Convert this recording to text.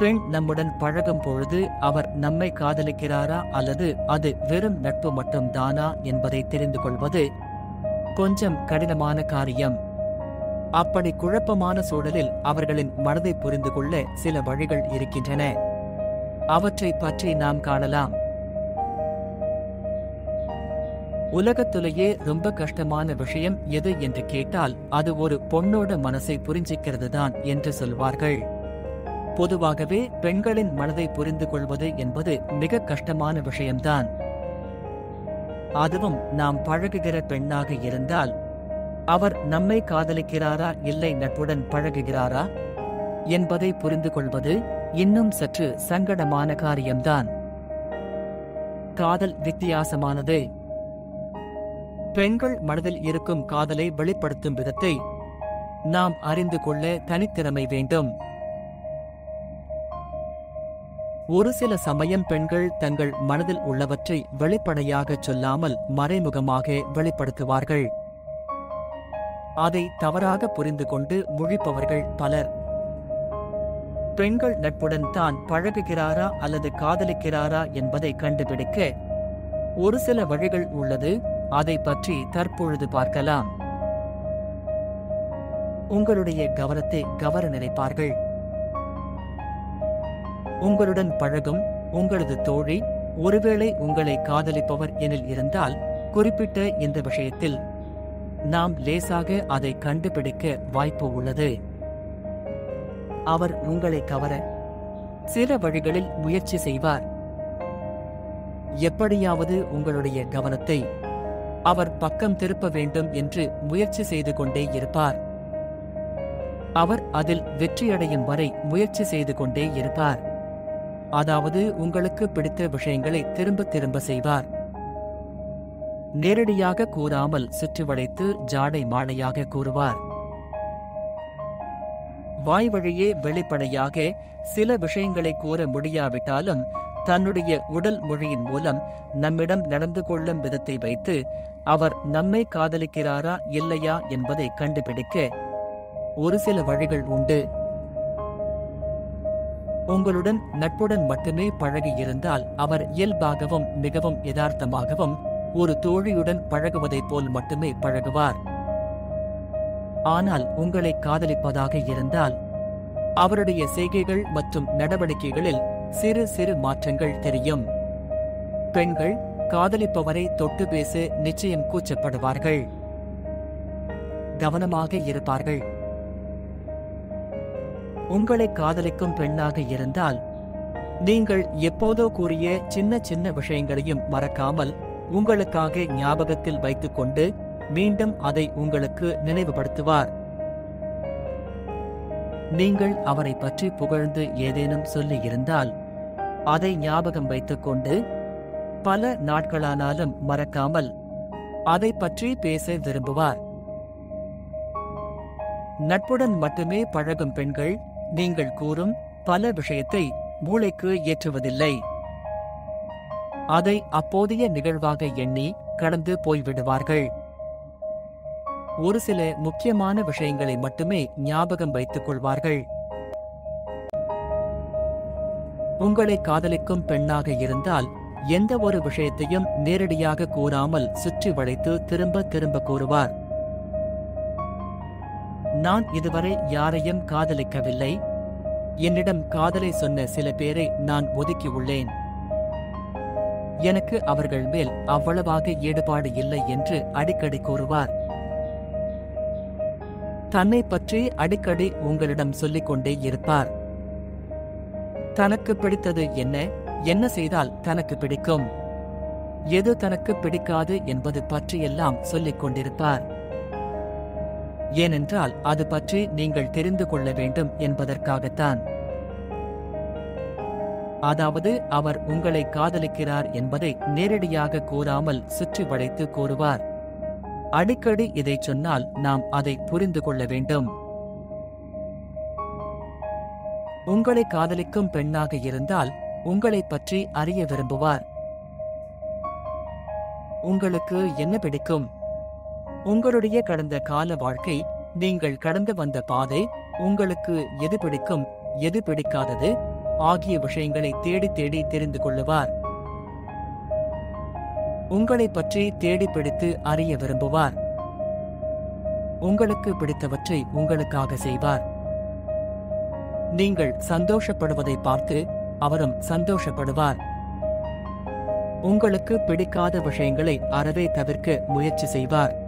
பெண் நம்முடன் பழகும் பொழுது அவர் நம்மை காதலிக்கிறாரா அல்லது அது வெறும் நட்பு மட்டும் தானா என்பதை தெரிந்து கொள்வது கொஞ்சம் கடினமான காரியம். அப்படி குழப்பமான சூழலில் அவர்களின் மனதை புரிந்து கொள்ள சில வழிகள் இருக்கின்றன. அவற்றை பற்றி நாம் காணலாம். உலகத்திலேயே ரொம்ப கஷ்டமான விஷயம் எது என்று கேட்டால் அது ஒரு பொண்ணோட மனசை புரிஞ்சிக்கிறது தான் என்று சொல்வார்கள். பொதுவாகவே பெண்களின் மனதை புரிந்து கொள்வது என்பது மிக கஷ்டமான விஷயம்தான். அதுவும் நாம் பழகுகிற பெண்ணாக இருந்தால் அவர் நம்மை காதலிக்கிறாரா இல்லை நட்புடன் பழகுகிறாரா என்பதை புரிந்து கொள்வது இன்னும் சற்று சங்கடமான காரியம்தான். காதல் வித்தியாசமானது. பெண்கள் மனதில் இருக்கும் காதலை வெளிப்படுத்தும் விதத்தை நாம் அறிந்து கொள்ள தனித்திறமை வேண்டும். ஒரு சில சமயம் பெண்கள் தங்கள் மனதில் உள்ளவற்றை வெளிப்படையாகச் சொல்லாமல் மறைமுகமாக வெளிப்படுத்துவார்கள். அதை தவறாக புரிந்து கொண்டு முழிப்பவர்கள் பலர். பெண்கள் நட்புடன் தான் பழகுகிறாரா அல்லது காதலிக்கிறாரா என்பதை கண்டுபிடிக்க ஒரு சில வழிகள் உள்ளது. அதை பற்றி தற்பொழுது பார்க்கலாம். உங்களுடைய கவனத்தை கவர நினைப்பார்கள். உங்களுடன் பழகும் உங்களது தோழி ஒருவேளை உங்களை காதலிப்பவர் எனில் இருந்தால் குறிப்பிட்ட இந்த விஷயத்தில் நாம் லேசாக அதை கண்டுபிடிக்க வாய்ப்பு உள்ளது. அவர் உங்களை கவர சில வழிகளில் முயற்சி செய்வார். எப்படியாவது உங்களுடைய கவனத்தை அவர் பக்கம் திருப்ப வேண்டும் என்று முயற்சி செய்து கொண்டே இருப்பார். அவர் அதில் வெற்றியடையும் வரை முயற்சி செய்து கொண்டே இருப்பார். அதாவது உங்களுக்கு பிடித்த விஷயங்களை திரும்ப திரும்ப செய்வார். நேரடியாக கூறாமல் சுற்றி வளைத்து ஜாடை மாடையாக கூறுவார். வாய் வழியே வெளிப்படையாக சில விஷயங்களை கூற முடியாவிட்டாலும் தன்னுடைய உடல் மொழியின் மூலம் நம்மிடம் நடந்து கொள்ளும் விதத்தை வைத்து அவர் நம்மை காதலிக்கிறாரா இல்லையா என்பதை கண்டுபிடிக்க ஒரு சில வழிகள் உண்டு. உங்களுடன் நட்புடன் மட்டுமே பழகி இருந்தால் அவர் இயல்பாகவும் மிகவும் யதார்த்தமாகவும் ஒரு தோழியுடன் பழகுவதைப் போல் மட்டுமே பழகுவார். ஆனால் உங்களை காதலிப்பதாக இருந்தால் அவருடைய செய்கைகள் மற்றும் நடவடிக்கைகளில் சிறு சிறு மாற்றங்கள் தெரியும். பெண்கள் காதலிப்பவரை தொட்டு பேச நிச்சயம் கூச்சப்படுவார்கள். கவனமாக இருப்பார்கள். உங்களை காதலிக்கும் பெண்ணாக இருந்தால் நீங்கள் எப்போதோ கூறிய சின்ன சின்ன விஷயங்களையும் மறக்காமல் உங்களுக்காக ஞாபகத்தில் வைத்துக் கொண்டு மீண்டும் அதை உங்களுக்கு நினைவுபடுத்துவார். நீங்கள் அவரை பற்றி புகழ்ந்து ஏதேனும் சொல்லி இருந்தால் அதை ஞாபகம் வைத்துக் கொண்டு பல நாட்களானாலும் மறக்காமல் அதை பற்றி பேச விரும்புவார். நட்புடன் மட்டுமே பழகும் பெண்கள் நீங்கள் கூறும் பல விஷயத்தை மூளைக்கு ஏற்றுவதில்லை. அதை அப்போதைய நிகழ்வாக எண்ணி கடந்து போய்விடுவார்கள். ஒரு சில முக்கியமான விஷயங்களை மட்டுமே ஞாபகம் வைத்துக் கொள்வார்கள். உங்களை காதலிக்கும் பெண்ணாக இருந்தால் எந்த ஒரு விஷயத்தையும் நேரடியாக கூறாமல் சுற்றி வளைத்து திரும்ப திரும்ப கூறுவார். நான் இதுவரை யாரையும் காதலிக்கவில்லை. என்னிடம் காதலை சொன்ன சில பேரை நான் ஒதுக்கியுள்ளேன். எனக்கு அவர்கள் மேல் அவ்வளவாக ஈடுபாடு இல்லை என்று அடிக்கடி கூறுவார். தன்னை பற்றி அடிக்கடி உங்களிடம் சொல்லிக் கொண்டே இருப்பார். தனக்கு பிடித்தது என்ன, என்ன செய்தால் தனக்கு பிடிக்கும், எது தனக்கு பிடிக்காது என்பது பற்றியெல்லாம் சொல்லிக் கொண்டிருப்பார். ஏனென்றால் அது பற்றி நீங்கள் தெரிந்து கொள்ள வேண்டும் என்பதற்காகத்தான். அதாவது அவர் உங்களை காதலிக்கிறார் என்பதை நேரடியாக கூறாமல் சுற்றி வளைத்து கூறுவார். அடிக்கடி இதை சொன்னால் நாம் அதை புரிந்து கொள்ள வேண்டும். உங்களை காதலிக்கும் பெண்ணாக இருந்தால் உங்களை பற்றி அறிய விரும்புவார். உங்களுக்கு என்ன பிடிக்கும், உங்களுடைய கடந்த கால வாழ்க்கை, நீங்கள் கடந்து வந்த பாதை, உங்களுக்கு எது பிடிக்கும் எது பிடிக்காதது, ஆகிய விஷயங்களை தேடி தேடி தெரிந்து கொள்ளுவார். உங்களைப் பற்றி தேடி பிடித்து அறிய விரும்புவார். உங்களுக்கு பிடித்தவற்றை உங்களுக்காக செய்வார். நீங்கள் சந்தோஷப்படுவதை பார்த்து அவரும் சந்தோஷப்படுவார். உங்களுக்கு பிடிக்காத விஷயங்களை அறவே தவிர்க்க முயற்சி செய்வார்.